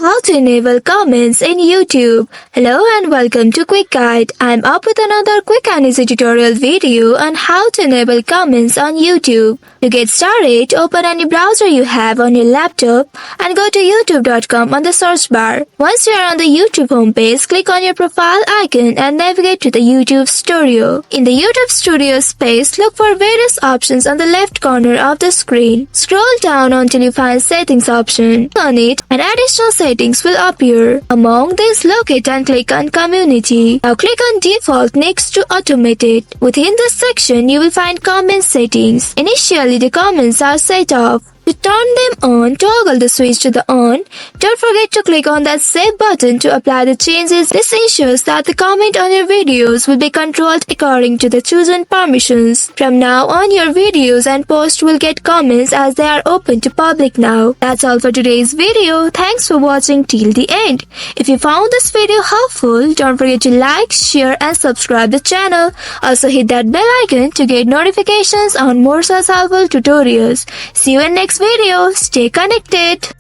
How to enable comments in YouTube. Hello and welcome to Quick Guide. I'm up with another quick and easy tutorial video on how to enable comments on YouTube. To get started, open any browser you have on your laptop and go to youtube.com on the search bar. Once you are on the YouTube homepage, click on your profile icon and navigate to the YouTube Studio. In the YouTube Studio space, look for various options on the left corner of the screen. Scroll down until you find Settings option. Click on it and additional settings will appear. Among these, locate and click on Community. Now click on Default next to Automated. Within this section, you will find comment settings. Initially, the comments are set off. To turn them on, toggle the switch to the on. Don't forget to click on that Save button to apply the changes. This ensures that the comment on your videos will be controlled according to the chosen permissions. From now on, your videos and posts will get comments as they are open to public now. That's all for today's video. Thanks for watching till the end. If you found this video helpful, don't forget to like, share and subscribe the channel. Also hit that bell icon to get notifications on more such helpful tutorials. See you in next video. Stay connected.